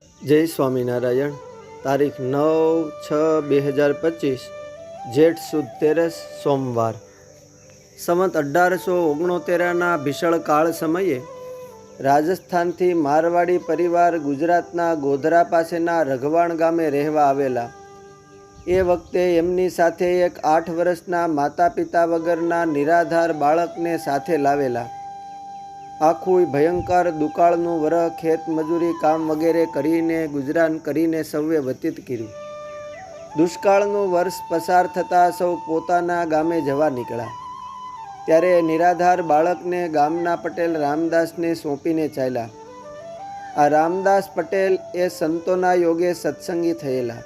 જય સ્વામિનારાયણ। તારીખ 9/6/2025 જેઠ સુદ 13 સોમવાર। સંવત 1869ના ભીષણ કાળ સમયે રાજસ્થાનથી મારવાડી પરિવાર ગુજરાતના ગોધરા પાસેના રઘવાણ ગામે રહેવા આવેલા। એ વખતે એમની સાથે એક 8 વર્ષના માતા પિતા વગરના નિરાધાર બાળકને સાથે લાવેલા। આખું ભયંકર દુકાળનું વરહ ખેત મજૂરી કામ વગેરે કરીને ગુજરાન કરીને સૌએ વ્યતીત કર્યું। દુષ્કાળનું વર્ષ પસાર થતાં સૌ પોતાના ગામે જવા નીકળ્યા। ત્યારે નિરાધાર બાળકને ગામના પટેલ રામદાસને સોંપીને ચાલ્યા। આ રામદાસ પટેલ એ સંતોના યોગે સત્સંગી થયેલા।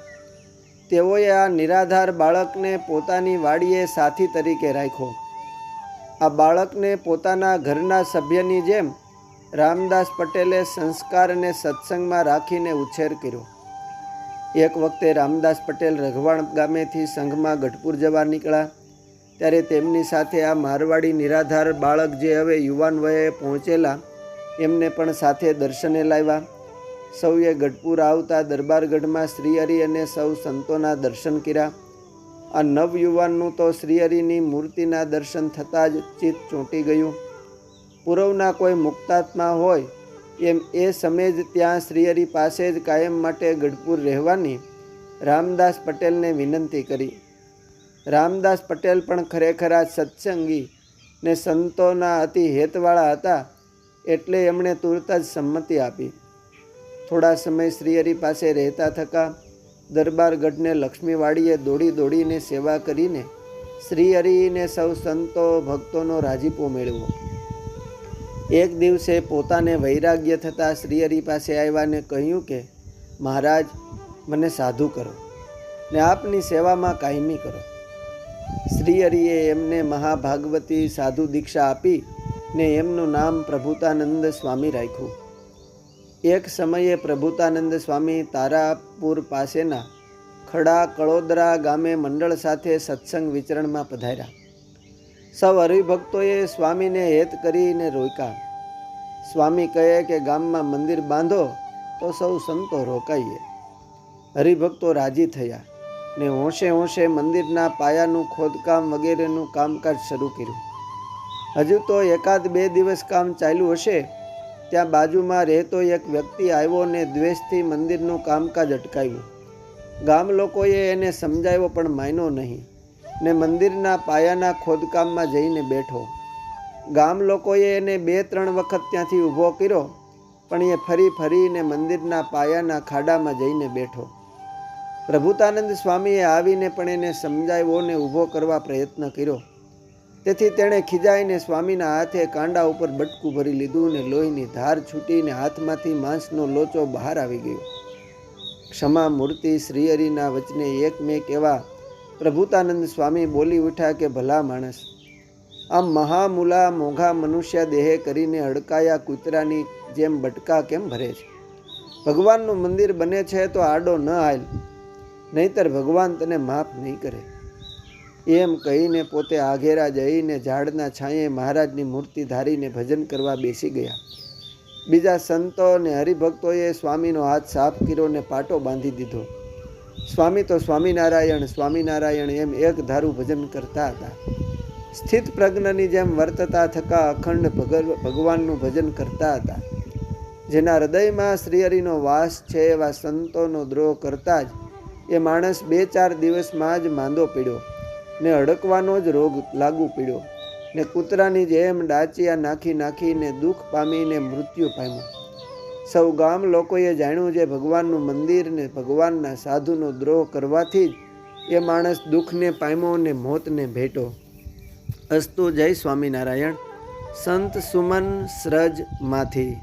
તેઓએ આ નિરાધાર બાળકને પોતાની વાડીએ સાથી તરીકે રાખ્યો। આ બાળકને પોતાના ઘરના સભ્યની જેમ રામદાસ પટેલે સંસ્કાર અને સત્સંગમાં રાખીને ઉછેર કર્યો। એક વખતે રામદાસ પટેલ રઘવાણ ગામેથી સંઘમાં ગઢપુર જવા નીકળ્યા। ત્યારે તેમની સાથે આ મારવાડી નિરાધાર બાળક જે હવે યુવાન વયે પહોંચેલા એમને પણ સાથે દર્શને લાવ્યા। સૌએ ગઢપુર આવતા દરબારગઢમાં શ્રીહરિ અને સૌ સંતોના દર્શન કર્યા। આ નવયુવાનનું તો શ્રીહરિની મૂર્તિના દર્શન થતાં જ ચિત્ત ચોંટી ગયું। પૂર્વના કોઈ મુક્તાત્મા હોય એમ એ સમયે જ ત્યાં શ્રીહરિ પાસે જ કાયમ માટે ગઢપુર રહેવાની રામદાસ પટેલને વિનંતી કરી। રામદાસ પટેલ પણ ખરેખર આ સત્સંગી ને સંતોના અતિ હેતવાળા હતા એટલે એમણે તુરત જ સંમતિ આપી। થોડા સમય શ્રીહરિ પાસે રહેતા થકા દરબારગઢને લક્ષ્મીવાડીએ દોડી દોડીને સેવા કરીને શ્રીહરિને સૌ સંતો ભક્તોનો રાજીપો મેળવ્યો। એક દિવસે પોતાને વૈરાગ્ય થતાં શ્રીહરિ પાસે આવ્યા ને કહ્યું કે મહારાજ મને સાધુ કરો ને આપની સેવામાં કાયમી કરો। શ્રીહરિએ એમને મહાભાગવતી સાધુ દીક્ષા આપી ને એમનું નામ પ્રભુતાનંદ સ્વામી રાખ્યું। એક સમયે પ્રભુતાનંદ સ્વામી તારાપુર પાસેના ખડા કળોદરા ગામે મંડળ સાથે સત્સંગ વિચરણમાં પધાર્યા। સૌ હરિભક્તોએ સ્વામીને હેત કરીને રોક્યા। સ્વામી કહે કે ગામમાં મંદિર બાંધો તો સૌ સંતો રોકાઈએ। હરિભક્તો રાજી થયા ને હોંશે હોંશે મંદિરના પાયાનું ખોદકામ વગેરેનું કામકાજ શરૂ કર્યું। હજુ તો 1-2 દિવસ કામ ચાલ્યું હશે ત્યાં બાજુમાં રહેતો એક વ્યક્તિ આવ્યો ને દ્વેષથી મંદિરનું કામકાજ અટકાવ્યું। ગામ લોકોએ એને સમજાવ્યો પણ માન્યો નહીં ને મંદિરના પાયાના ખોદકામમાં જઈને બેઠો। ગામ લોકોએ એને 2-3 વખત ત્યાંથી ઊભો કર્યો પણ એ ફરીને મંદિરના પાયાના ખાડામાં જઈને બેઠો। પ્રભુતાનંદ સ્વામીએ આવીને પણ એને સમજાવ્યો ને ઊભો કરવા પ્રયત્ન કર્યો। તેથી તેણે ખીજાઈને સ્વામીના હાથે કાંડા ઉપર બટકું ભરી લીધું ને લોહીની ધાર છૂટીને હાથમાંથી માંસનો લોચો બહાર આવી ગયો। ક્ષમા મૂર્તિ શ્રીહરિના વચને એકમેક એવા પ્રભુતાનંદ સ્વામી બોલી ઉઠ્યા કે ભલા માણસ, આમ મહામૂલા મોઘા મનુષ્ય દેહે કરીને હડકાયા કૂતરાની જેમ બટકા કેમ ભરે છે? ભગવાનનું મંદિર બને છે તો આડો ન હાલ, નહીતર ભગવાન તને માફ નહીં કરે। એમ કહીને પોતે આઘેરા જઈને ઝાડના છાંયે મહારાજની મૂર્તિ ધારીને ભજન કરવા બેસી ગયા। બીજા સંતો અને હરિભક્તોએ સ્વામીનો હાથ સાફ કર્યો ને પાટો બાંધી દીધો। સ્વામી તો સ્વામિનારાયણ સ્વામિનારાયણ એમ એક ધારું ભજન કરતા હતા। સ્થિત પ્રજ્ઞની જેમ વર્તતા થકા અખંડ ભગવાનનું ભજન કરતા હતા। જેના હૃદયમાં શ્રીહરિનો વાસ છે એવા સંતોનો દ્રોહ કરતા જ એ માણસ 2-4 દિવસમાં જ માંદો પડ્યો ને અડકવાનો જ રોગ લાગુ પડ્યો ને કૂતરાની જેમ ડાચિયા નાખીને દુઃખ પામીને મૃત્યુ પામ્યો। સૌ ગામ લોકોએ જાણ્યું જે ભગવાનનું મંદિર ને ભગવાનના સાધુનો દ્રોહ કરવાથી જ એ માણસ દુઃખને પામ્યો ને મોતને ભેટો। અસ્તુ જય સ્વામિનારાયણ। સંત સુમન સ્રજમાંથી।